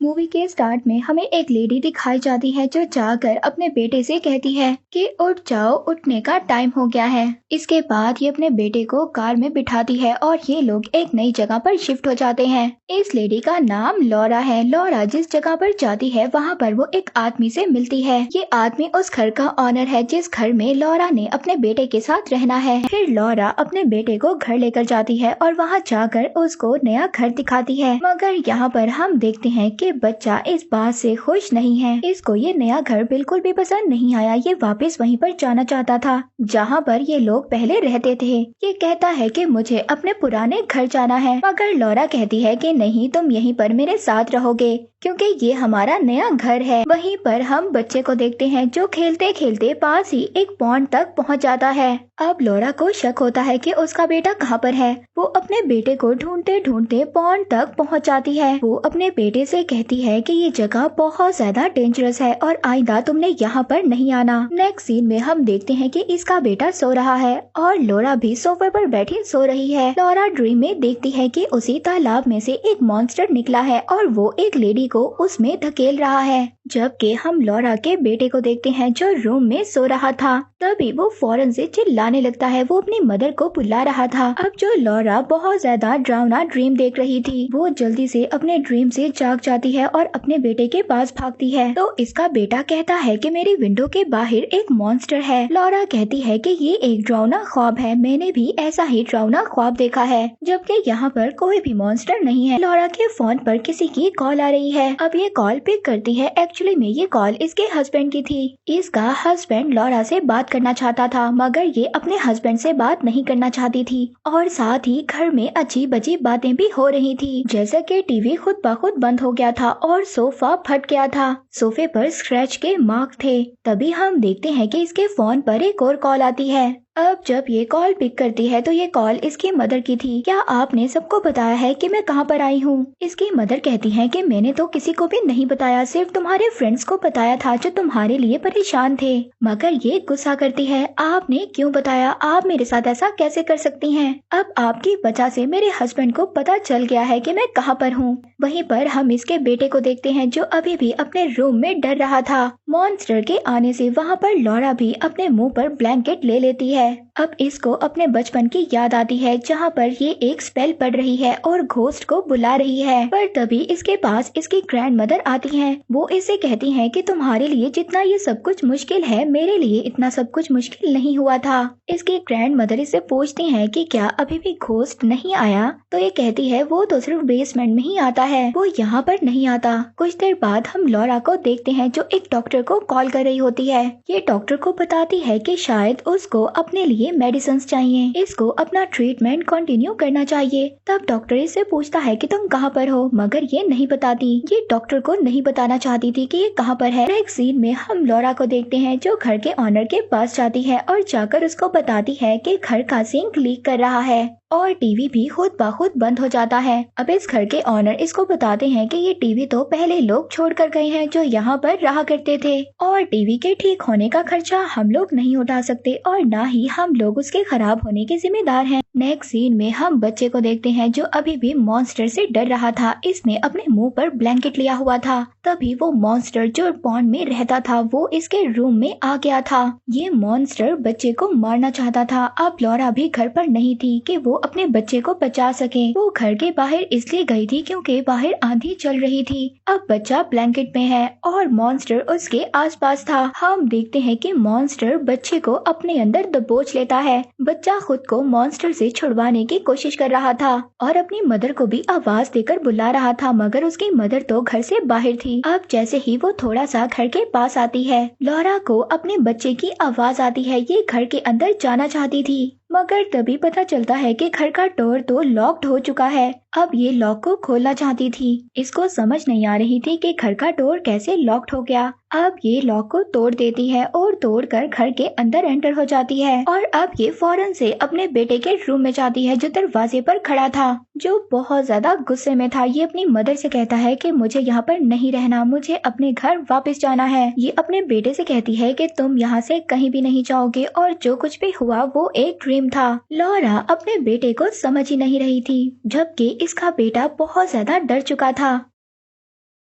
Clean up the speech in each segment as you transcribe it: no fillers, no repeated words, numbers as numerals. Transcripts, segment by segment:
Movie के start में हमें एक लेडी दिखाई जाती है जो जाकर अपने बेटे से कहती है कि उठ जाओ, उठने का टाइम हो गया है। इसके बाद ये अपने बेटे को कार में बिठाती है और ये लोग एक नई जगह पर शिफ्ट हो जाते हैं। इस लेडी का नाम लॉरा है। लॉरा जिस जगह पर जाती है वहाँ पर वो एक आदमी से मिलती है। ये आदमी उस घर का ऑनर है जिस घर में लॉरा ने अपने बेटे के साथ रहना है। फिर लॉरा अपने बेटे को घर लेकर जाती है और वहाँ जाकर उसको नया घर दिखाती है। मगर यहाँ पर हम देखते हैं कि बच्चा इस बात से खुश नहीं है। इसको ये नया घर बिल्कुल भी पसंद नहीं आया। ये वापस वहीं पर जाना चाहता था जहाँ पर ये लोग पहले रहते थे। ये कहता है कि मुझे अपने पुराने घर जाना है, मगर लॉरा कहती है कि नहीं, तुम यहीं पर मेरे साथ रहोगे क्योंकि ये हमारा नया घर है। वहीं पर हम बच्चे को देखते हैं जो खेलते खेलते पास ही एक पॉन्ड तक पहुँच जाता है। अब लॉरा को शक होता है कि उसका बेटा कहाँ पर है। वो अपने बेटे को ढूंढते ढूंढते पॉन्ड तक पहुँच जाती है। वो अपने बेटे से कहती है कि ये जगह बहुत ज्यादा डेंजरस है और आइंदा तुमने यहाँ पर नहीं आना। नेक्स्ट सीन में हम देखते हैं कि इसका बेटा सो रहा है और लॉरा भी सोफे पर बैठी सो रही है। लॉरा ड्रीम में देखती है कि उसी तालाब में से एक मॉन्स्टर निकला है और वो एक लेडी को उसमें धकेल रहा है। जबकि हम लॉरा के बेटे को देखते हैं जो रूम में सो रहा था। तभी वो फौरन से चिल्लाने लगता है। वो अपनी मदर को बुला रहा था। अब जो लॉरा बहुत ज्यादा डरावना ड्रीम देख रही थी, वो जल्दी से अपने ड्रीम से जाग जाती है और अपने बेटे के पास भागती है। तो इसका बेटा कहता है कि मेरी विंडो के बाहर एक मॉन्स्टर है। लॉरा कहती है कि ये एक डरावना ख्वाब है, मैंने भी ऐसा ही डरावना ख्वाब देखा है, जबकि यहाँ पर कोई भी मॉन्स्टर नहीं है। लॉरा के फोन पर किसी की कॉल आ रही है। अब ये कॉल पिक करती है। एक्चुअली में ये कॉल इसके हस्बैंड की थी। इसका हस्बैंड लॉरा से बात करना चाहता था, मगर ये अपने हस्बैंड से बात नहीं करना चाहती थी। और साथ ही घर में अजीब अजीब बातें भी हो रही थी, जैसे कि टीवी खुद ब खुद बंद हो गया था और सोफा फट गया था। सोफे पर स्क्रैच के मार्क थे। तभी हम देखते हैं कि इसके फोन पर एक और कॉल आती है। अब जब ये कॉल पिक करती है तो ये कॉल इसकी मदर की थी। क्या आपने सबको बताया है कि मैं कहाँ पर आई हूँ? इसकी मदर कहती है कि मैंने तो किसी को भी नहीं बताया, सिर्फ तुम्हारे फ्रेंड्स को बताया था जो तुम्हारे लिए परेशान थे। मगर ये गुस्सा करती है, आपने क्यों बताया? आप मेरे साथ ऐसा कैसे कर सकती हैं? अब आपकी वजह से मेरे हस्बैंड को पता चल गया है कि मैं कहाँ पर हूँ। वहीं पर हम इसके बेटे को देखते हैं जो अभी भी अपने रूम में डर रहा था। मॉन्स्टर के आने से वहाँ पर लॉरा भी अपने मुंह पर ब्लैंकेट ले लेती है। अब इसको अपने बचपन की याद आती है जहाँ पर ये एक स्पेल पढ़ रही है और घोस्ट को बुला रही है। पर तभी इसके पास इसकी ग्रैंड मदर आती हैं। वो इसे कहती हैं कि तुम्हारे लिए जितना ये सब कुछ मुश्किल है, मेरे लिए इतना सब कुछ मुश्किल नहीं हुआ था। इसकी ग्रैंड मदर इसे पूछती हैं कि क्या अभी भी घोस्ट नहीं आया? तो ये कहती है वो तो सिर्फ बेसमेंट में ही आता है, वो यहाँ पर नहीं आता। कुछ देर बाद हम लॉरा को देखते हैं जो एक डॉक्टर को कॉल कर रही होती है। ये डॉक्टर को बताती है कि शायद उसको अपने लिए मेडिसिन चाहिए, इसको अपना ट्रीटमेंट कंटिन्यू करना चाहिए। तब डॉक्टर इससे पूछता है कि तुम कहाँ पर हो, मगर ये नहीं बताती। ये डॉक्टर को नहीं बताना चाहती थी कि ये कहाँ पर है। एक सीन में हम लॉरा को देखते हैं जो घर के ऑनर के पास जाती है और जाकर उसको बताती है कि घर का सिंक लीक कर रहा है और टीवी भी खुद ब खुद बंद हो जाता है। अब इस घर के ऑनर इसको बताते हैं कि ये टीवी तो पहले लोग छोड़ कर गए हैं जो यहाँ पर रहा करते थे और टीवी के ठीक होने का खर्चा हम लोग नहीं उठा सकते और न ही हम लोग उसके खराब होने के जिम्मेदार हैं। नेक्स्ट सीन में हम बच्चे को देखते हैं जो अभी भी मॉन्स्टर से डर रहा था। इसने अपने मुंह पर ब्लैंकेट लिया हुआ था। तभी वो मॉन्स्टर जो पॉन्ड में रहता था वो इसके रूम में आ गया था। ये मॉन्स्टर बच्चे को मारना चाहता था। अब लॉरा भी घर पर नहीं थी कि वो अपने बच्चे को बचा सके। वो घर के बाहर इसलिए गई थी क्योंकि बाहर आंधी चल रही थी। अब बच्चा ब्लैंकेट में है और मॉन्स्टर उसके आसपास था। हम देखते हैं कि मॉन्स्टर बच्चे को अपने अंदर दबोच लेता है। बच्चा खुद को मॉन्स्टर से छुड़वाने की कोशिश कर रहा था और अपनी मदर को भी आवाज देकर बुला रहा था, मगर उसकी मदर तो घर से बाहर थी। अब जैसे ही वो थोड़ा सा घर के पास आती है, लॉरा को अपने बच्चे की आवाज आती है। ये घर के अंदर जाना चाहती थी, मगर तभी पता चलता है कि घर का डोर तो लॉक्ड हो चुका है। अब ये लॉक को खोलना चाहती थी। इसको समझ नहीं आ रही थी कि घर का डोर कैसे लॉक्ड हो गया। अब ये लॉक को तोड़ देती है और तोड़कर घर के अंदर एंटर हो जाती है और अब ये फौरन से अपने बेटे के रूम में जाती है जो दरवाजे पर खड़ा था, जो बहुत ज्यादा गुस्से में था। ये अपनी मदर से कहता है कि मुझे यहाँ पर नहीं रहना, मुझे अपने घर वापस जाना है। ये अपने बेटे से कहती है कि तुम यहाँ से कहीं भी नहीं जाओगे और जो कुछ भी हुआ वो एक ड्रीम था। लॉरा अपने बेटे को समझ ही नहीं रही थी, जबकि इसका बेटा बहुत ज्यादा डर चुका था।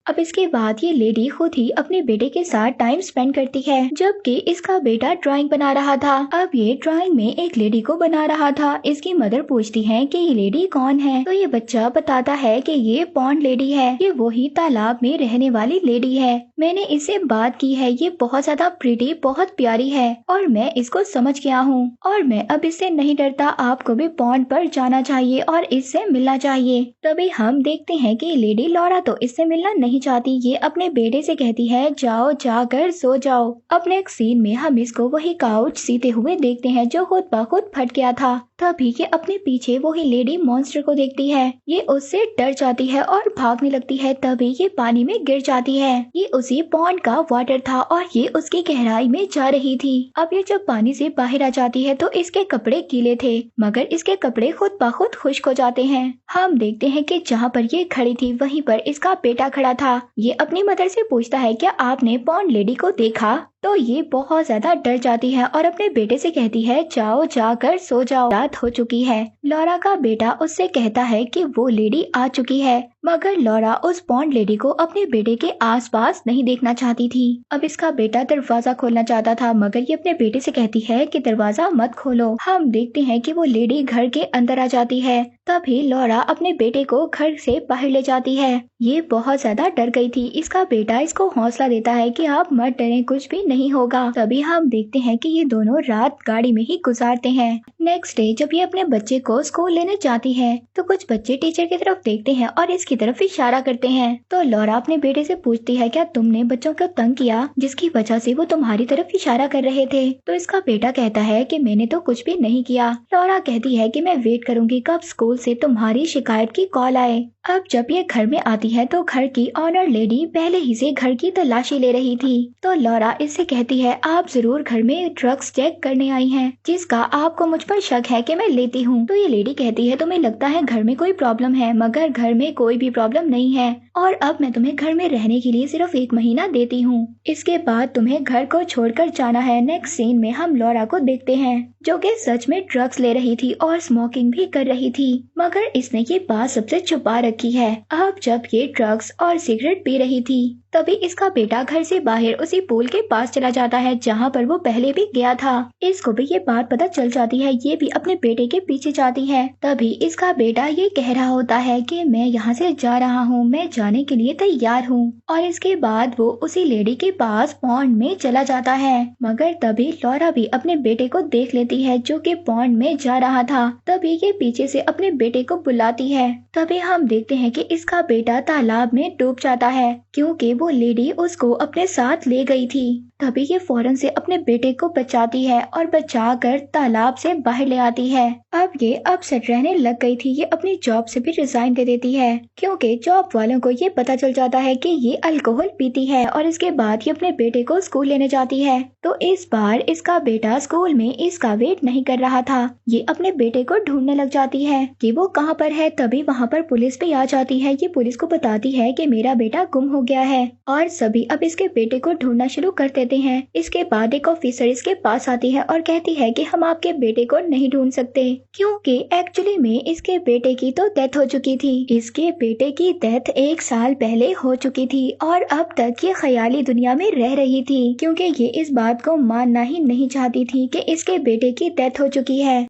अब इसके बाद ये लेडी खुद ही अपने बेटे के साथ टाइम स्पेंड करती है, जबकि इसका बेटा ड्राइंग बना रहा था। अब ये ड्राइंग में एक लेडी को बना रहा था। इसकी मदर पूछती है कि ये लेडी कौन है, तो ये बच्चा बताता है कि ये पॉन्ड लेडी है, ये वही तालाब में रहने वाली लेडी है। मैंने इससे बात की है, ये बहुत ज्यादा प्रीटी, बहुत प्यारी है और मैं इसको समझ गया हूँ और मैं अब इससे नहीं डरता। आपको भी पॉन्ड पर जाना चाहिए और इससे मिलना चाहिए। तभी हम देखते हैं कि लेडी लॉरा तो इससे मिलना नहीं चाहती। ये अपने बेटे से कहती है जाओ जाकर सो जाओ। अब नेक्स्ट सीन में हम इसको वही काउच सीते हुए देखते हैं जो खुद ब खुद फट गया था। तभी ये अपने पीछे वही लेडी मॉन्स्टर को देखती है। ये उससे डर जाती है और भागने लगती है। तभी ये पानी में गिर जाती है। ये उसी पॉन्ड का वाटर था और ये उसकी गहराई में जा रही थी। अब ये जब पानी से बाहर आ जाती है तो इसके कपड़े गीले थे, मगर इसके कपड़े खुद ब खुद खुश्क हो जाते हैं। हम देखते हैं कि जहाँ पर ये खड़ी थी वहीं पर इसका बेटा खड़ा था। ये अपनी मदर से पूछता है क्या आपने पॉन्ड लेडी को देखा, तो ये बहुत ज्यादा डर जाती है और अपने बेटे से कहती है जाओ जाकर सो जाओ, रात हो चुकी है। लॉरा का बेटा उससे कहता है कि वो लेडी आ चुकी है, मगर लॉरा उस पॉन्ड लेडी को अपने बेटे के आसपास नहीं देखना चाहती थी। अब इसका बेटा दरवाजा खोलना चाहता था, मगर ये अपने बेटे से कहती है कि दरवाजा मत खोलो। हम देखते हैं कि वो लेडी घर के अंदर आ जाती है। तभी लॉरा अपने बेटे को घर से बाहर ले जाती है। ये बहुत ज्यादा डर गई थी। इसका बेटा इसको हौसला देता है कि आप मत डरें, कुछ भी नहीं होगा। तभी हम देखते हैं कि ये दोनों रात गाड़ी में ही गुजारते हैं। नेक्स्ट डे जब ये अपने बच्चे को स्कूल लेने जाती है तो कुछ बच्चे टीचर की तरफ देखते हैं और इसकी तरफ इशारा करते हैं। तो लॉरा अपने बेटे से पूछती है क्या तुमने बच्चों को तंग किया जिसकी वजह से वो तुम्हारी तरफ इशारा कर रहे थे। तो इसका बेटा कहता है कि मैंने तो कुछ भी नहीं किया। लॉरा कहती है कि मैं वेट करूंगी कब स्कूल से तुम्हारी शिकायत की कॉल आए। अब जब ये घर में आती है तो घर की ऑनर लेडी पहले ही से घर की तलाशी ले रही थी। तो लॉरा इससे कहती है आप जरूर घर में ड्रग्स चेक करने आई हैं, जिसका आपको मुझ पर शक है कि मैं लेती हूँ। तो ये लेडी कहती है तुम्हें लगता है घर में कोई प्रॉब्लम है, मगर घर में कोई भी प्रॉब्लम नहीं है और अब मैं तुम्हें घर में रहने के लिए सिर्फ 1 महीना देती हूँ। इसके बाद तुम्हें घर को छोड़कर जाना है। नेक्स्ट सीन में हम लॉरा को देखते हैं जो कि सच में ड्रग्स ले रही थी और स्मोकिंग भी कर रही थी, मगर इसने ये बात सबसे छुपा रखी है। अब जब ये ड्रग्स और सिगरेट पी रही थी तभी इसका बेटा घर से बाहर उसी पूल के पास चला जाता है जहाँ पर वो पहले भी गया था। इसको भी ये बात पता चल जाती है। ये भी अपने बेटे के पीछे जाती है। तभी इसका बेटा ये कह रहा होता है कि मैं यहाँ से जा रहा हूँ, मैं जाने के लिए तैयार हूँ। और इसके बाद वो उसी लेडी के पास पॉन्ड में चला जाता है, मगर तभी लॉरा भी अपने बेटे को देख लेती है जो कि पॉन्ड में जा रहा था। तभी ये पीछे से अपने बेटे को बुलाती है। तभी हम देखते हैं कि इसका बेटा तालाब में डूब जाता है क्योंकि वो लेडी उसको अपने साथ ले गई थी। तभी ये फौरन से अपने बेटे को बचाती है और बचाकर तालाब से बाहर ले आती है। अब ये अपसेट रहने लग गई थी। ये अपनी जॉब से भी रिजाइन दे देती है क्योंकि जॉब वालों को ये पता चल जाता है कि ये अल्कोहल पीती है। और इसके बाद ये अपने बेटे को स्कूल लेने जाती है। तो इस बार इसका बेटा स्कूल में इसका वेट नहीं कर रहा था। ये अपने बेटे को ढूंढने लग जाती है कि वो कहाँ पर है। तभी वहाँ पर पुलिस भी आ जाती है। ये पुलिस को बताती है कि मेरा बेटा गुम हो गया है और सभी अब इसके बेटे को ढूंढना शुरू कर देते हैं। इसके बाद एक ऑफिसर इसके पास आती है और कहती है कि हम आपके बेटे को नहीं ढूंढ सकते क्योंकि एक्चुअली में इसके बेटे की तो डेथ हो चुकी थी। इसके बेटे की डेथ 1 साल पहले हो चुकी थी और अब तक ये ख्याली दुनिया में रह रही थी क्योंकि ये इस बात को मानना ही नहीं चाहती थी कि इसके बेटे की डेथ हो चुकी है।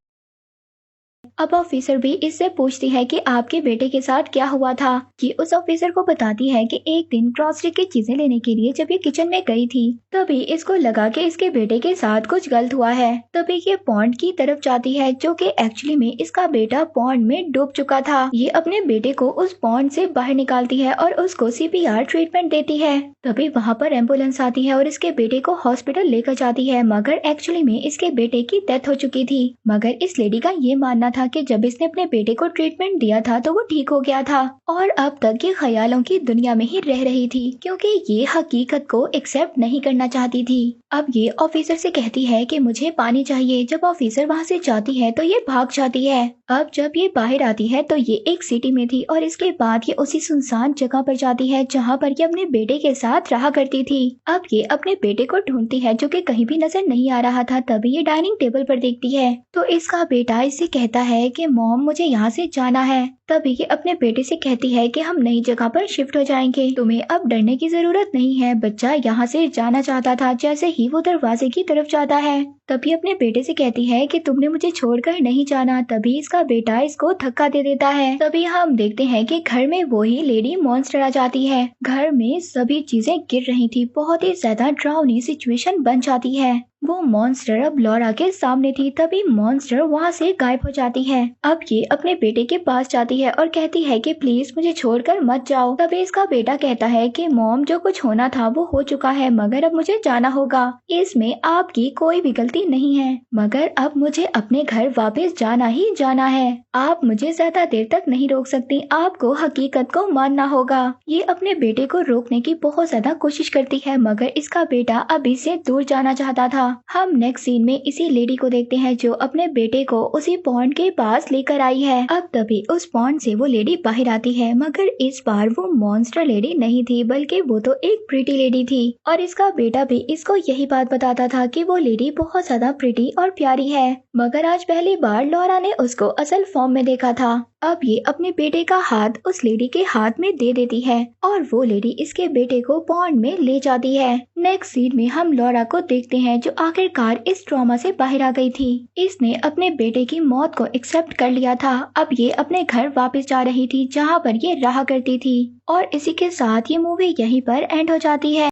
अब ऑफिसर भी इससे पूछती है कि आपके बेटे के साथ क्या हुआ था। कि उस ऑफिसर को बताती है कि एक दिन ग्रोसरी की चीजें लेने के लिए जब ये किचन में गई थी तभी इसको लगा कि इसके बेटे के साथ कुछ गलत हुआ है। तभी ये पॉन्ड की तरफ जाती है जो कि एक्चुअली में इसका बेटा पॉन्ड में डूब चुका था। ये अपने बेटे को उस पॉन्ड से बाहर निकालती है और उसको CPR ट्रीटमेंट देती है। तभी वहाँ पर एम्बुलेंस आती है और इसके बेटे को हॉस्पिटल लेकर जाती है, मगर एक्चुअली में इसके बेटे की डेथ हो चुकी थी। मगर इस लेडी का ये मानना था कि जब इसने अपने बेटे को ट्रीटमेंट दिया था तो वो ठीक हो गया था और अब तक ये ख्यालों की दुनिया में ही रह रही थी क्योंकि ये हकीकत को एक्सेप्ट नहीं करना चाहती थी। अब ये ऑफिसर से कहती है कि मुझे पानी चाहिए। जब ऑफिसर वहाँ से जाती है तो ये भाग जाती है। अब जब ये बाहर आती है तो ये एक सिटी में थी और इसके बाद ये उसी सुनसान जगह पर जाती है जहाँ पर ये अपने बेटे के साथ रहा करती थी। अब ये अपने बेटे को ढूंढती है जो कि कहीं भी नजर नहीं आ रहा था। तभी ये डाइनिंग टेबल पर देखती है तो इसका बेटा इससे कहता है है कि मॉम मुझे यहाँ से जाना है। तभी ये अपने बेटे से कहती है कि हम नई जगह पर शिफ्ट हो जाएंगे, तुम्हें अब डरने की जरूरत नहीं है। बच्चा यहाँ से जाना चाहता था। जैसे ही वो दरवाजे की तरफ जाता है तभी अपने बेटे से कहती है कि तुमने मुझे छोड़कर नहीं जाना। तभी इसका बेटा इसको धक्का दे देता है। तभी हम देखते हैं कि घर में वही लेडी मॉन्स्टर आ जाती है। घर में सभी चीजें गिर रही थी। बहुत ही ज्यादा डरावनी सिचुएशन बन जाती है। वो मॉन्स्टर अब लॉरा के सामने थी। तभी मॉन्स्टर वहाँ से गायब हो जाती है। अब ये अपने बेटे के पास जाती है और कहती है कि प्लीज मुझे छोड़कर मत जाओ। तभी इसका बेटा कहता है कि मॉम जो कुछ होना था वो हो चुका है, मगर अब मुझे जाना होगा। इसमें आपकी कोई भी गलती नहीं है, मगर अब मुझे अपने घर वापस जाना ही जाना है। आप मुझे ज्यादा देर तक नहीं रोक सकती, आपको हकीकत को मानना होगा। ये अपने बेटे को रोकने की बहुत ज्यादा कोशिश करती है, मगर इसका बेटा अभी से दूर जाना चाहता था। हम नेक्स्ट सीन में इसी लेडी को देखते हैं जो अपने बेटे को उसी पॉन्ड के पास लेकर आई है। अब तभी उस पॉन्ड से वो लेडी बाहर आती है, मगर इस बार वो मॉन्स्टर लेडी नहीं थी, बल्कि वो तो एक प्रीटी लेडी थी। और इसका बेटा भी इसको यही बात बताता था कि वो लेडी बहुत ज्यादा प्रीटी और प्यारी है, मगर आज पहली बार लॉरा ने उसको असल फॉर्म में देखा था। अब ये अपने बेटे का हाथ उस लेडी के हाथ में दे देती है और वो लेडी इसके बेटे को पॉन्ड में ले जाती है। नेक्स्ट सीन में हम लॉरा को देखते हैं जो आखिरकार इस ट्रॉमा से बाहर आ गई थी। इसने अपने बेटे की मौत को एक्सेप्ट कर लिया था। अब ये अपने घर वापस जा रही थी जहाँ पर ये रहा करती थी। और इसी के साथ ये मूवी यहीं पर एंड हो जाती है।